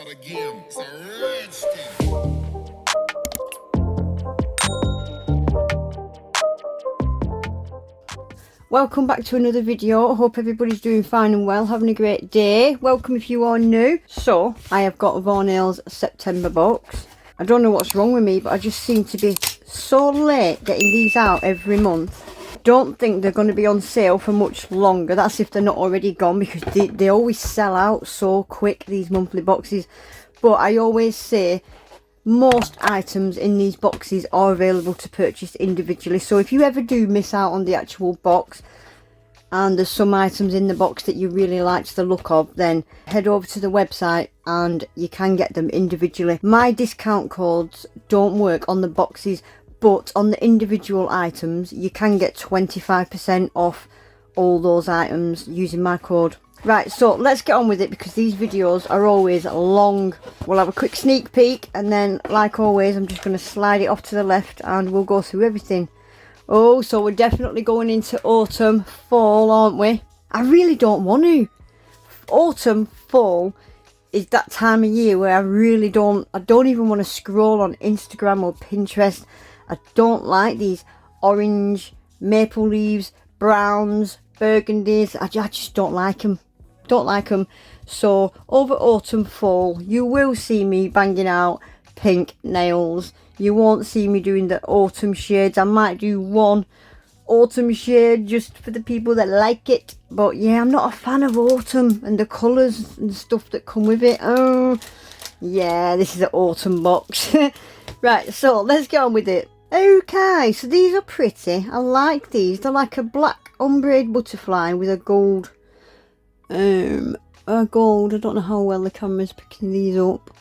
again. It's a rich thing. Welcome back to another video. I hope everybody's doing fine and well, having a great day. Welcome if you are new. So, I have got Varnail's September box. I don't know what's wrong with me, but I just seem to be so late getting these out every month. Don't think they're going to be on sale for much longer. That's if they're not already gone, because they always sell out so quick, these monthly boxes. But I always say most items in these boxes are available to purchase individually, so if you ever do miss out on the actual box and there's some items in the box that you really liked the look of, then head over to the website and you can get them individually. My discount codes don't work on the boxes, but on the individual items you can get 25% off all those items using my code. Right, so let's get on with it, because these videos are always long. We'll have a quick sneak peek, and then like always I'm just going to slide it off to the left and we'll go through everything. Oh, so we're definitely going into autumn, fall, aren't we? I really don't want to. Autumn, fall is that time of year where I don't even want to scroll on Instagram or Pinterest. I don't like these orange, maple leaves, browns, burgundies. I just don't like them. Don't like them. So over autumn, fall, you will see me banging out pink nails. You won't see me doing the autumn shades. I might do one autumn shade just for the people that like it, but yeah, I'm not a fan of autumn and the colours and stuff that come with it. Oh yeah, this is an autumn box. Right, so let's get on with it. Okay, so these are pretty. I like these. They're like a black ombre butterfly with a gold I don't know how well the camera's picking these up.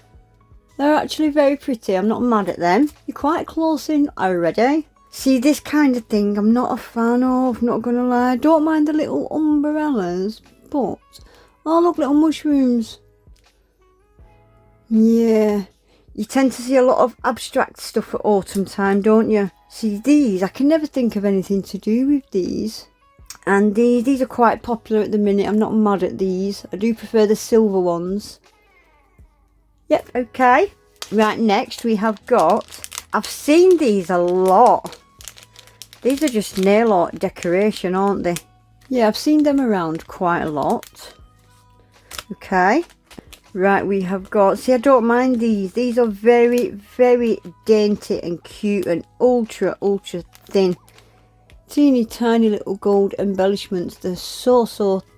They're actually very pretty. I'm not mad at them. You're quite close in already. See, this kind of thing I'm not a fan of, not gonna lie. I don't mind the little umbrellas, but oh look, little mushrooms. Yeah, you tend to see a lot of abstract stuff at autumn time, don't you? See, these, I can never think of anything to do with these. And these are quite popular at the minute. I'm not mad at these. I do prefer the silver ones. Yep, okay. Right, next we have got, I've seen these a lot. These are just nail art decoration, aren't they? Yeah, I've seen them around quite a lot. Okay. Right, we have got, see, I don't mind these. These are very, very dainty and cute and ultra thin. Teeny tiny little gold embellishments. They're so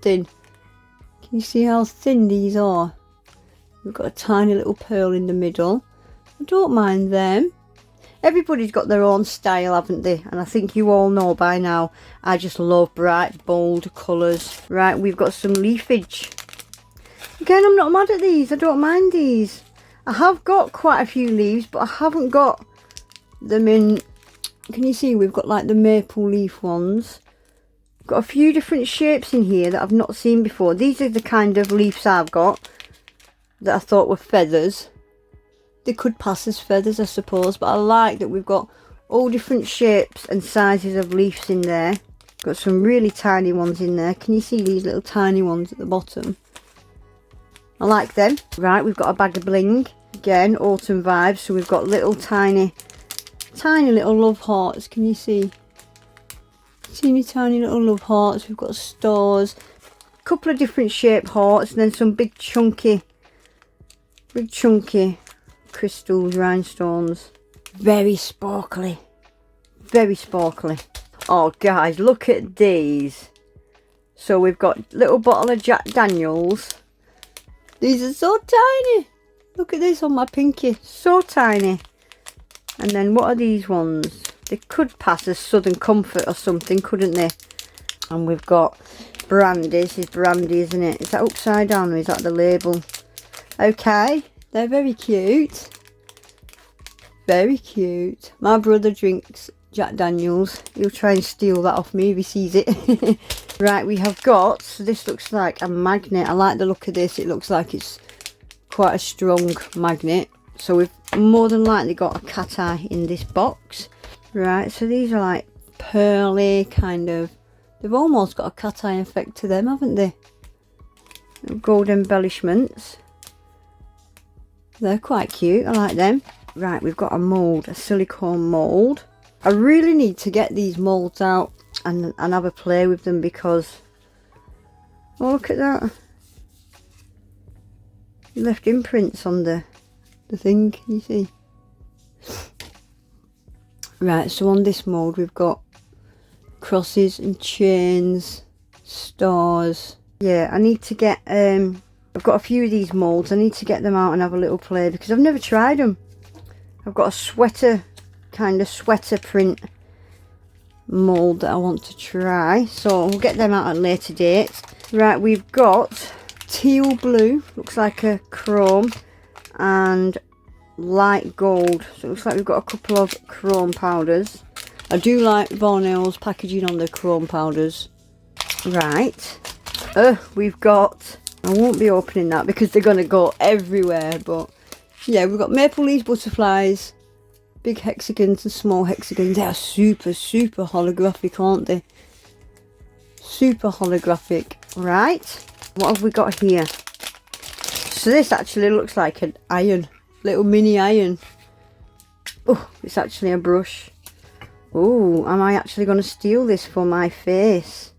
thin. Can you see how thin these are? We've got a tiny little pearl in the middle. I don't mind them. Everybody's got their own style, haven't they? And I think you all know by now, I just love bright, bold colours. Right, we've got some leafage. Again, I'm not mad at these. I don't mind these. I have got quite a few leaves, but I haven't got them in... Can you see we've got like the maple leaf ones? Got a few different shapes in here that I've not seen before. These are the kind of leaves I've got that I thought were feathers. They could pass as feathers, I suppose, but I like that we've got all different shapes and sizes of leaves in there. Got some really tiny ones in there. Can you see these little tiny ones at the bottom? I like them. Right, we've got a bag of bling. Again, autumn vibes. So we've got little tiny little love hearts. Can you see? Teeny tiny little love hearts. We've got stars, a couple of different shaped hearts, and then some big chunky crystals, rhinestones. Very sparkly, very sparkly. Oh guys, look at these. So we've got little bottle of Jack Daniels. These are so tiny. Look at this on my pinky, so tiny. And then what are these ones? They could pass as Southern Comfort or something, couldn't they? And we've got brandy. This is brandy, isn't it? Is that upside down or is that the label? Okay, they're very cute. Very cute. My brother drinks Jack Daniels. He'll try and steal that off me if he sees it. Right, we have got, so this looks like a magnet. I like the look of this. It looks like it's quite a strong magnet. So we've more than likely got a cat eye in this box. Right, so these are like pearly kind of. They've almost got a cat eye effect to them, haven't they? Gold embellishments. They're quite cute, I like them. Right, we've got a mould, a silicone mould. I really need to get these moulds out and have a play with them because, oh look at that. You left imprints on the thing, can you see? Right, so on this mould we've got crosses and chains, stars. Yeah, I need to get, I've got a few of these moulds. I need to get them out and have a little play because I've never tried them. I've got a sweater, kind of sweater print mould that I want to try. So we'll get them out at a later date. Right, we've got teal blue, looks like a chrome, and light gold. So it looks like we've got a couple of chrome powders. I do like Varnail's packaging on the chrome powders. Right, we've got, I won't be opening that because they're going to go everywhere, but yeah, we've got maple leaves butterflies, big hexagons and small hexagons. They are super holographic, aren't they? Super holographic. Right, what have we got here? So this actually looks like an iron, little mini iron. Oh, it's actually a brush. Oh, am I actually going to steal this for my face?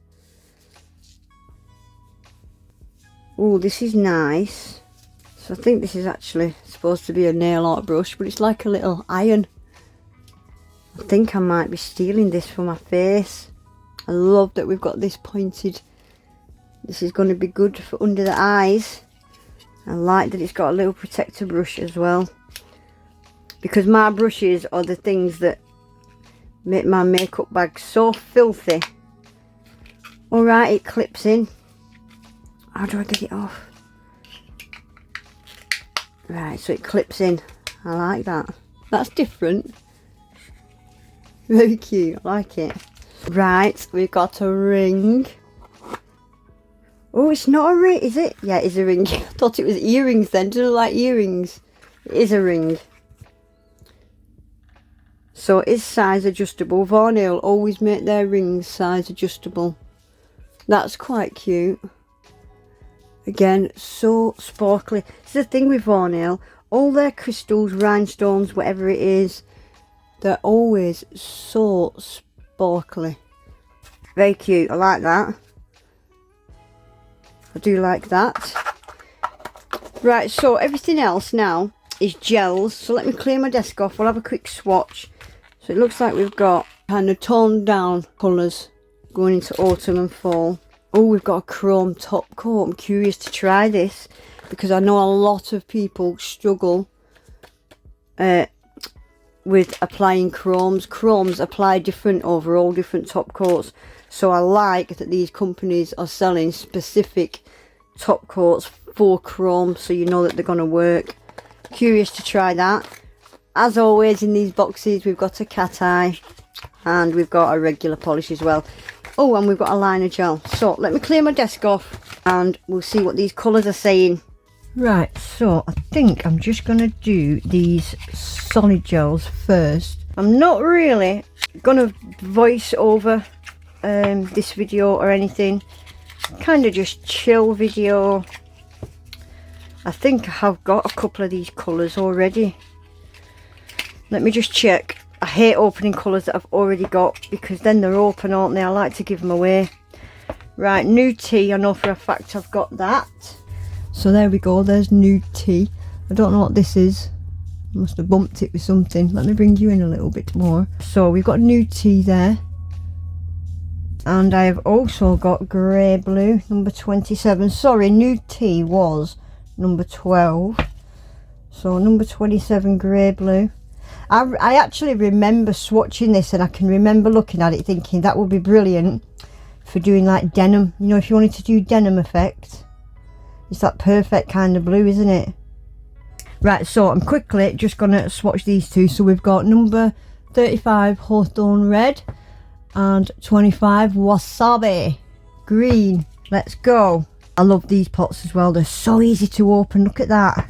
Oh, this is nice. So I think this is actually supposed to be a nail art brush, but it's like a little iron. I think I might be stealing this for my face. I love that we've got this pointed. This is going to be good for under the eyes. I like that it's got a little protector brush as well. Because my brushes are the things that make my makeup bag so filthy. Alright, it clips in. How do I get it off? Right, so it clips in. I like that. That's different. Very cute, I like it. Right, we've got a ring. Oh, it's not a ring, is it? Yeah, it is a ring. I thought it was earrings then. Do you like earrings? It is a ring. So it is size adjustable. Varnail always make their rings size adjustable. That's quite cute. Again, so sparkly. It's the thing with Varnail. All their crystals, rhinestones, whatever it is, they're always so sparkly. Very cute. I like that. I do like that. Right, so everything else now is gels. So let me clear my desk off. We'll have a quick swatch. So it looks like we've got kind of toned down colours going into autumn and fall. Oh, we've got a chrome top coat. I'm curious to try this because I know a lot of people struggle with applying chromes. Chromes apply different over all different top coats. So I like that these companies are selling specific top coats for chrome, so you know that they're going to work. Curious to try that. As always in these boxes, we've got a cat eye and we've got a regular polish as well. Oh, and we've got a liner gel. So let me clear my desk off and we'll see what these colours are saying. Right, so I think I'm just going to do these solid gels first. I'm not really going to voice over this video or anything. Kind of just chill video. I think I have got a couple of these colours already. Let me just check. I hate opening colours that I've already got because then they're open, aren't they? I like to give them away. Right, Nud Tea. I know for a fact I've got that. So there we go. There's Nud Tea. I don't know what this is. I must have bumped it with something. Let me bring you in a little bit more. So we've got Nud Tea there. And I have also got Grey Blue, number 27. Sorry, Nud Tea was number 12. So number 27, Grey Blue. I actually remember swatching this and I can remember looking at it thinking that would be brilliant for doing like denim. You know, if you wanted to do denim effect. It's that perfect kind of blue, isn't it? Right, so I'm quickly just going to swatch these two. So we've got number 35 Hawthorne Red and 25 Wasabi Green. Let's go. I love these pots as well. They're so easy to open. Look at that.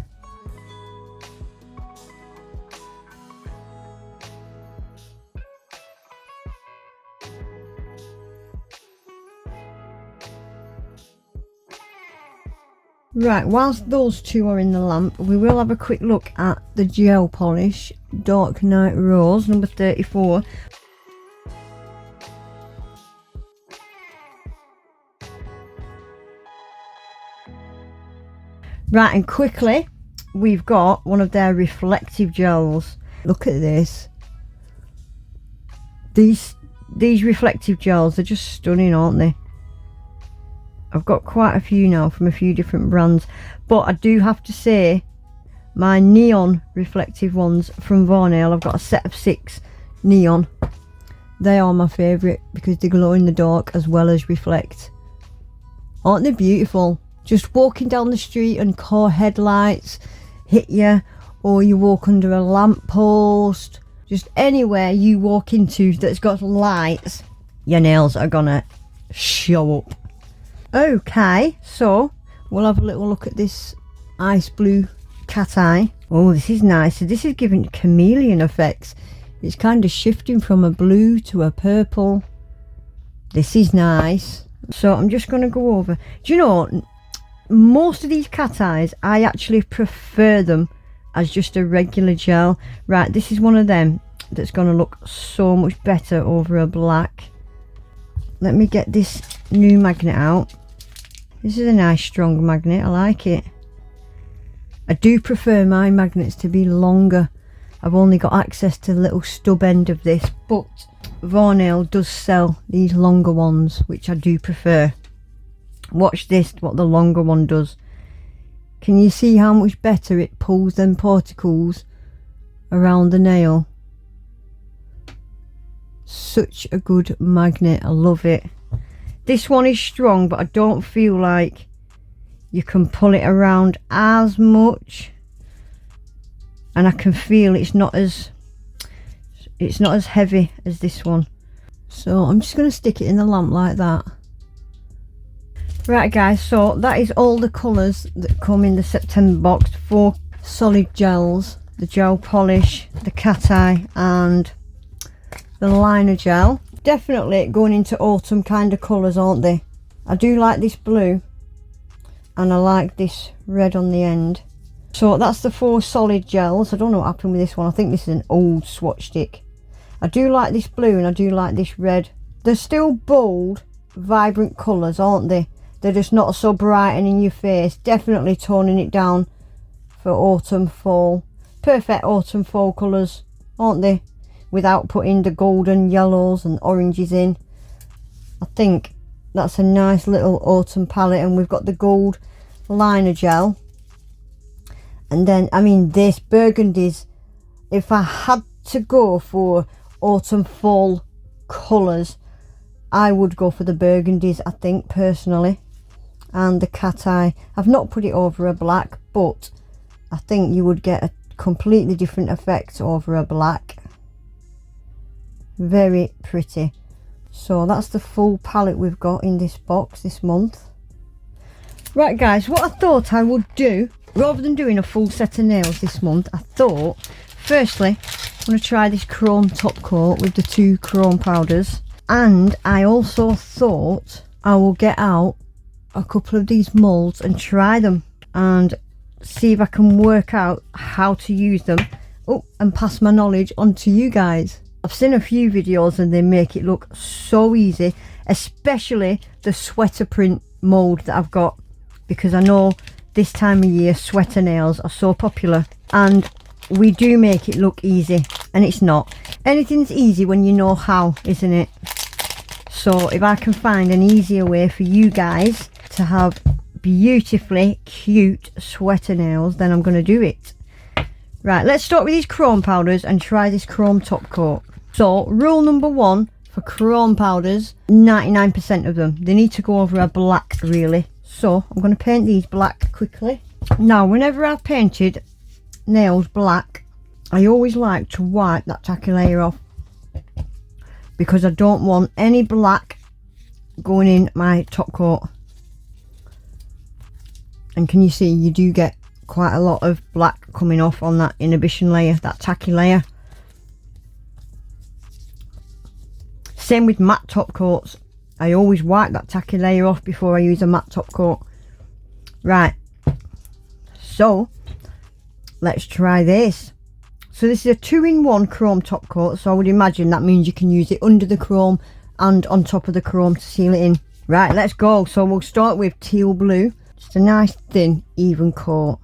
Right, whilst those two are in the lamp, we will have a quick look at the gel polish Dark Night Rose number 34. Right, and quickly, we've got one of their reflective gels. Look at this. These reflective gels are just stunning, aren't they? I've got quite a few now from a few different brands, but I do have to say my neon reflective ones from Varnail, I've got a set of 6 neon. They are my favourite because they glow in the dark as well as reflect. Aren't they beautiful? Just walking down the street and car headlights hit you, or you walk under a lamppost, just anywhere you walk into that's got lights, your nails are gonna show up. Okay, so we'll have a little look at this ice blue cat eye. Oh, this is nice. So this is giving chameleon effects. It's kind of shifting from a blue to a purple. This is nice. So I'm just going to go over. Do you know, most of these cat eyes, I actually prefer them as just a regular gel. Right, this is one of them that's going to look so much better over a black. Let me get this new magnet out. This is a nice strong magnet, I like it. I do prefer my magnets to be longer. I've only got access to the little stub end of this, but Varnail does sell these longer ones, which I do prefer. Watch this, what the longer one does. Can you see how much better it pulls them particles around the nail? Such a good magnet, I love it. This one is strong, but I don't feel like you can pull it around as much, and I can feel it's not as heavy as this one. So I'm just going to stick it in the lamp like that. Right guys, so that is all the colours that come in the September box. 4 solid gels, the gel polish, the cat eye and the liner gel. Definitely going into autumn kind of colours, aren't they? I do like this blue and I like this red on the end. So that's the 4 solid gels. I don't know what happened with this one. I think this is an old swatch stick. I do like this blue and I do like this red. They're still bold, vibrant colours, aren't they? They're just not so bright and in your face. Definitely toning it down for autumn, fall. Perfect autumn, fall colours, aren't they? Without putting the golden yellows and oranges in. I think that's a nice little autumn palette. And we've got the gold liner gel. And then, I mean, this burgundies, if I had to go for autumn, fall colours, I would go for the burgundies, I think, personally. And the cat eye, I've not put it over a black, but I think you would get a completely different effect over a black. Very pretty. So that's the full palette we've got in this box this month. Right guys, what I thought I would do, rather than doing a full set of nails this month, I thought firstly I'm going to try this chrome top coat with the 2 chrome powders. And I also thought I will get out a couple of these moulds and try them and see if I can work out how to use them. Oh, and pass my knowledge on to you guys. I've seen a few videos and they make it look so easy, especially the sweater print mould that I've got, because I know this time of year sweater nails are so popular and we do make it look easy, and it's not. Anything's easy when you know how, isn't it? So if I can find an easier way for you guys to have beautifully cute sweater nails, then I'm going to do it. Right, let's start with these chrome powders and try this chrome top coat. So rule number 1 for chrome powders, 99% of them, they need to go over a black really. So I'm going to paint these black quickly. Now whenever I've painted nails black, I always like to wipe that tacky layer off, because I don't want any black going in my top coat. And can you see, you do get quite a lot of black coming off on that inhibition layer, that tacky layer. Same with matte top coats. I always wipe that tacky layer off before I use a matte top coat. Right, So let's try this. So this is a 2-in-1 chrome top coat, so I would imagine that means you can use it under the chrome and on top of the chrome to seal it in. Right, let's go. So we'll start with teal blue. Just a nice thin even coat.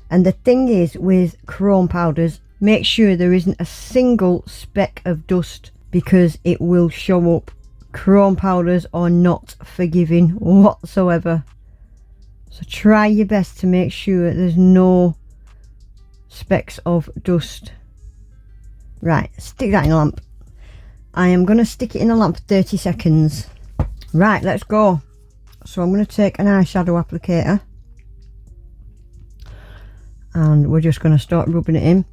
And the thing is with chrome powders, make sure there isn't a single speck of dust because it will show up. Chrome powders are not forgiving whatsoever, so try your best to make sure there's no specks of dust. Right, stick that in a lamp. I am going to stick it in a lamp for 30 seconds. Right, let's go. So I'm going to take an eyeshadow applicator and we're just going to start rubbing it in.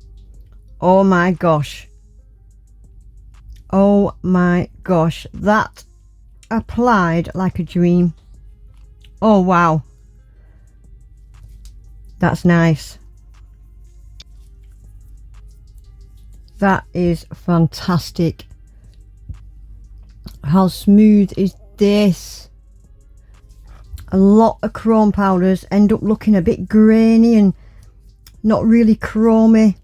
Oh my gosh. Oh my gosh, that applied like a dream. Oh wow, that's nice. That is fantastic. How smooth is this? A lot of chrome powders end up looking a bit grainy and not really chromy.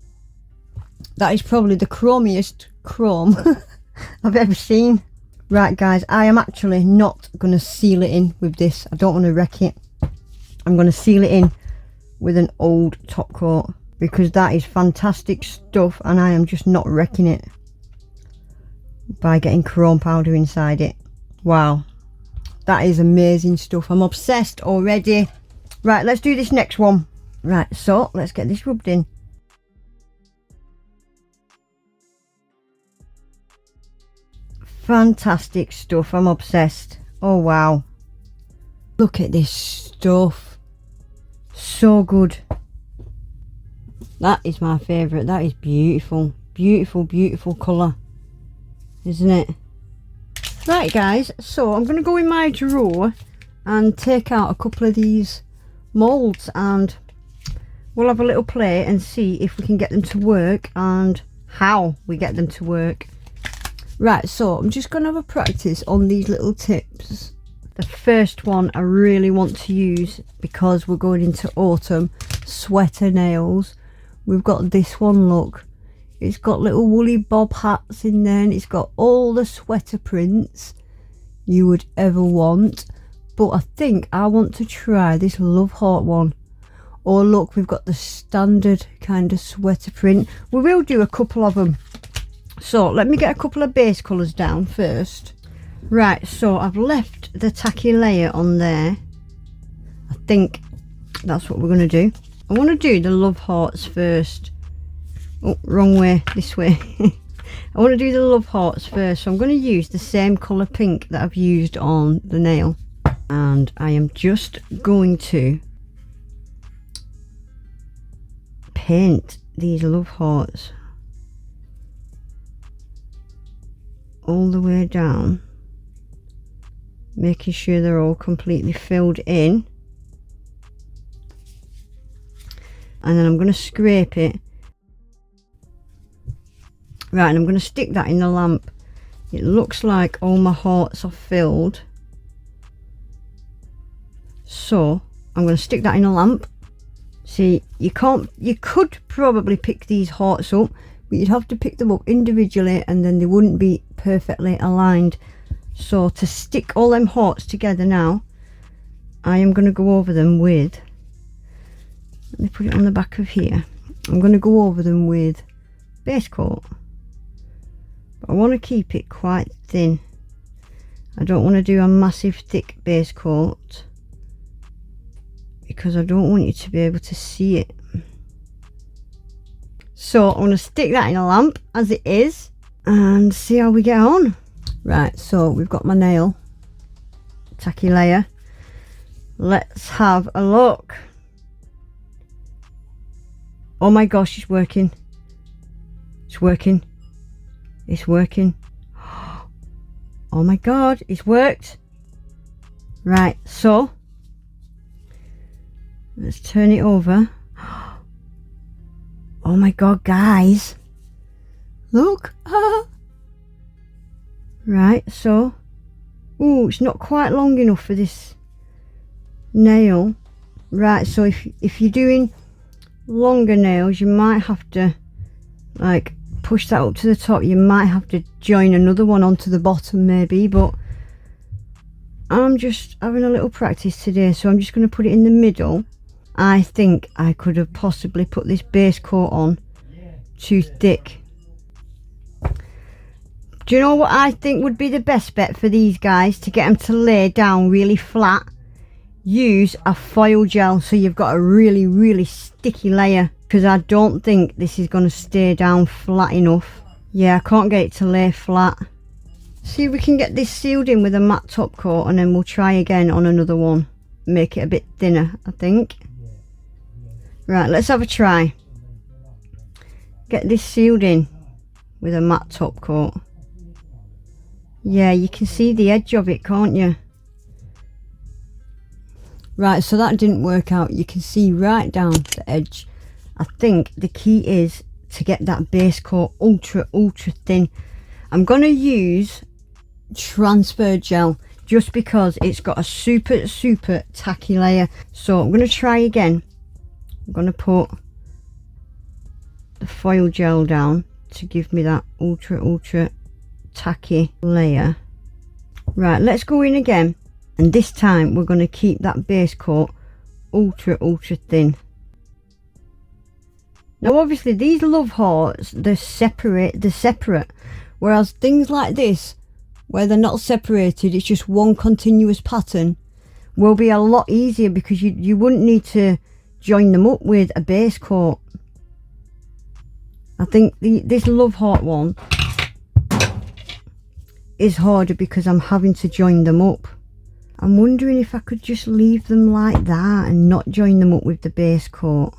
That is probably the chromiest chrome I've ever seen. Right guys, I am actually not going to seal it in with this. I don't want to wreck it. I'm going to seal it in with an old top coat because that is fantastic stuff and I am just not wrecking it by getting chrome powder inside it. Wow, that is amazing stuff. I'm obsessed already. Right, let's do this next one. Right, so let's get this rubbed in. Fantastic stuff. I'm obsessed. Oh wow, look at this stuff. So good. That is my favourite. That is beautiful. Beautiful, beautiful colour, isn't it? Right guys, so I'm going to go in my drawer and take out a couple of these moulds and we'll have a little play and see if we can get them to work and how we get them to work. Right, so I'm just going to have a practice on these little tips. The first one I really want to use because we're going into autumn, sweater nails. We've got this one, look. It's got little woolly bob hats in there and it's got all the sweater prints you would ever want. But I think I want to try this Love Heart one. Or look, we've got the standard kind of sweater print. We will do a couple of them. So let me get a couple of base colours down first. Right, so I've left the tacky layer on there. I think that's what we're going to do. I want to do the Love Hearts first. Oh, wrong way, this way. I want to do the Love Hearts first, so I'm going to use the same colour pink that I've used on the nail. And I am just going to paint these Love Hearts all the way down, making sure they're all completely filled in. And then I'm going to scrape it. Right, and I'm going to stick that in the lamp. It looks like all my hearts are filled. So I'm going to stick that in a lamp. See, you could probably pick these hearts up, but you'd have to pick them up individually and then they wouldn't be perfectly aligned. So to stick all them hearts together now, I am going to go over them with, let me put it on the back of here. I'm going to go over them with base coat. But I want to keep it quite thin. I don't want to do a massive thick base coat because I don't want you to be able to see it. So I'm going to stick that in a lamp as it is and see how we get on. Right, so we've got my nail tacky layer. Let's have a look. Oh my gosh, it's working. It's working. It's working. Oh my god, it's worked. Right, so let's turn it over. Oh my god, guys, look. Right, so oh, it's not quite long enough for this nail. Right, so if you're doing longer nails, you might have to like push that up to the top. You might have to join another one onto the bottom maybe, but I'm just having a little practice today, so I'm just going to put it in the middle. I think I could have possibly put this base coat on too thick. Do you know what I think would be the best bet for these guys to get them to lay down really flat? Use a foil gel so you've got a really sticky layer, because I don't think this is going to stay down flat enough. Yeah, I can't get it to lay flat. See if we can get this sealed in with a matte top coat, and then we'll try again on another one. Make it a bit thinner, I think. Right, let's have a try. Get this sealed in with a matte top coat. Yeah, you can see the edge of it, can't you? Right, so that didn't work out. You can see right down the edge. I think the key is to get that base coat ultra thin. I'm going to use transfer gel just because it's got a super tacky layer. So I'm going to try again. I'm going to put the foil gel down to give me that ultra tacky layer. Right, let's go in again, and this time we're going to keep that base coat ultra thin. Now obviously these love hearts, they're separate, whereas things like this, where they're not separated, it's just one continuous pattern, will be a lot easier because you wouldn't need to join them up with a base coat. I think this love heart one is harder because I'm having to join them up. I'm wondering if I could just leave them like that and not join them up with the base coat.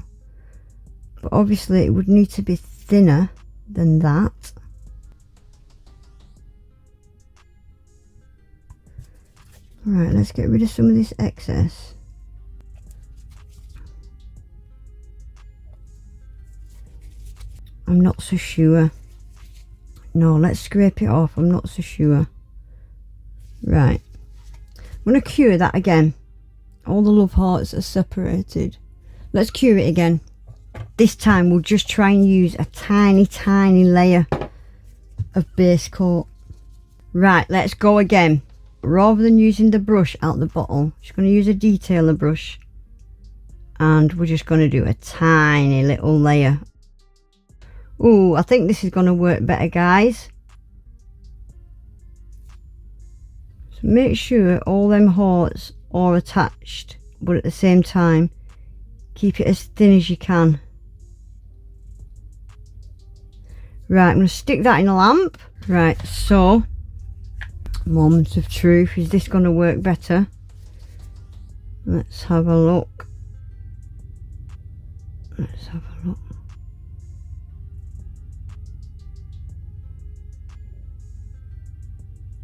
But obviously it would need to be thinner than that. Right, let's get rid of some of this excess. I'm not so sure. No, let's scrape it off. I'm not so sure. Right. I'm going to cure that again. All the love hearts are separated. Let's cure it again. This time we'll just try and use a tiny layer of base coat. Right, let's go again. Rather than using the brush out the bottle, just going to use a detailer brush, and we're just going to do a tiny little layer. Oh, I think this is going to work better, guys. So make sure all them hearts are attached, but at the same time keep it as thin as you can. Right, I'm going to stick that in a lamp. Right, so moment of truth, is this going to work better? Let's have a look. Let's have a look.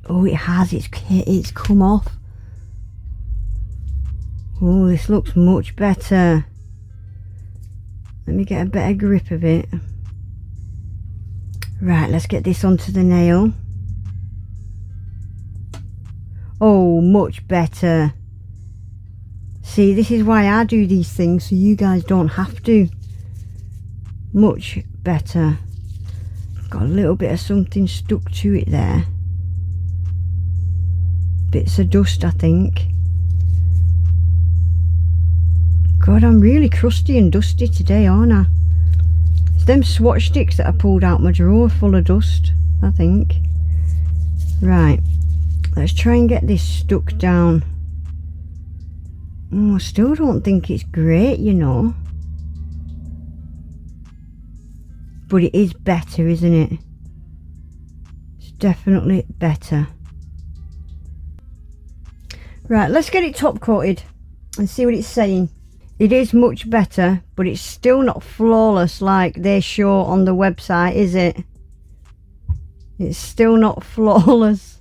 Oh, it has, it's come off. Oh, this looks much better. Let me get a better grip of it. Right, let's get this onto the nail. Oh, much better. See, this is why I do these things, so you guys don't have to. Much better. Got a little bit of something stuck to it there. Bits of dust, I think. God, I'm really crusty and dusty today, aren't I? It's them swatch sticks that I pulled out my drawer full of dust, I think. Right. Let's try and get this stuck down. Oh, I still don't think it's great, you know. But it is better, isn't it? It's definitely better. Right, let's get it top coated and see what it's saying. It is much better, but it's still not flawless like they show on the website, is it? It's still not flawless.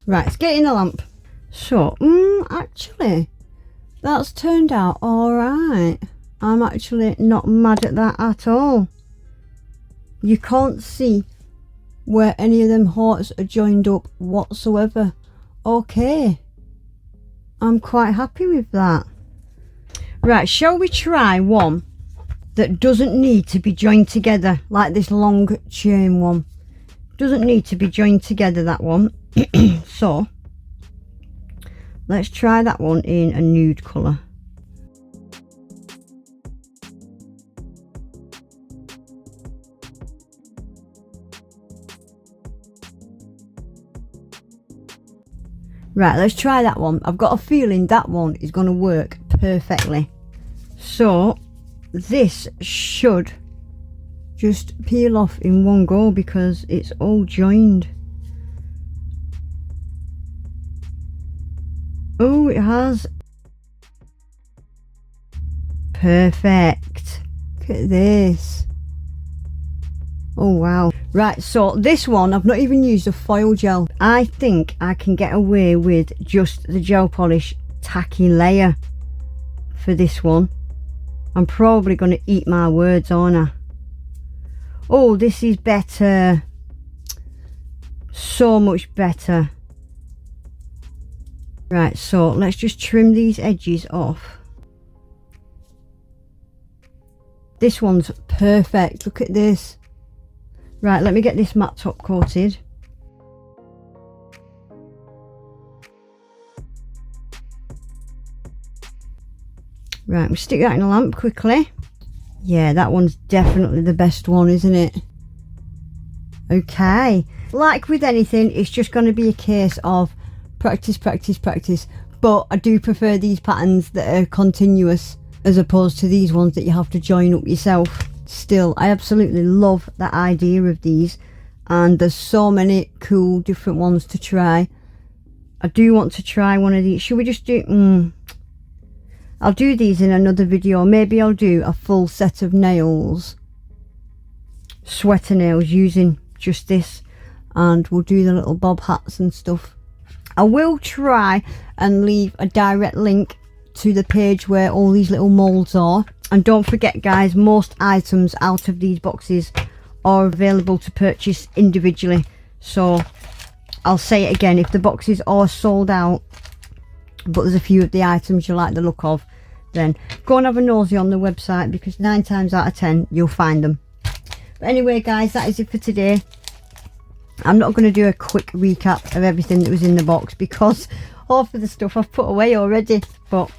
Right, let's get in the lamp. So, actually, that's turned out alright. I'm actually not mad at that at all. You can't see where any of them hearts are joined up whatsoever. Okay, I'm quite happy with that. Right, shall we try one that doesn't need to be joined together, like this long chain one? Doesn't need to be joined together, that one. So let's try that one in a nude colour. Right, let's try that one. I've got a feeling that one is going to work perfectly. So this should just peel off in one go because it's all joined. Oh, it has. Perfect. Look at this. Oh wow. Right, so this one I've not even used a foil gel. I think I can get away with just the gel polish tacky layer for this one. I'm probably going to eat my words, aren't I? Oh, this is better. So much better. Right, so let's just trim these edges off. This one's perfect. Look at this. Right, let me get this matte top coated. Right, we'll stick that in a lamp quickly. Yeah, that one's definitely the best one, isn't it? Okay. Like with anything, it's just going to be a case of practice, practice, practice. But I do prefer these patterns that are continuous as opposed to these ones that you have to join up yourself. Still, I absolutely love that idea of these, and there's so many cool different ones to try. I do want to try one of these. Should we just do I'll do these in another video. Maybe I'll do a full set of nails, sweater nails, using just this, and we'll do the little bob hats and stuff. I will try and leave a direct link to the page where all these little molds are. And don't forget guys, most items out of these boxes are available to purchase individually. So I'll say it again, if the boxes are sold out but there's a few of the items you like the look of, then go and have a nosy on the website, because 9 times out of 10 you'll find them. But anyway guys, that is it for today. I'm not going to do a quick recap of everything that was in the box because half of the stuff I've put away already, but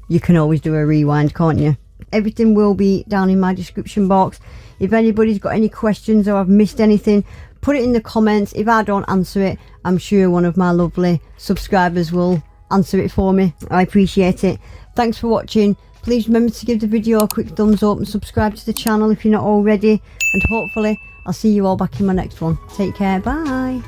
you can always do a rewind, can't you? Everything will be down in my description box. If anybody's got any questions or I've missed anything, put it in the comments. If I don't answer it, I'm sure one of my lovely subscribers will answer it for me. I appreciate it. Thanks for watching. Please remember to give the video a quick thumbs up and subscribe to the channel if you're not already. And hopefully I'll see you all back in my next one. Take care. Bye.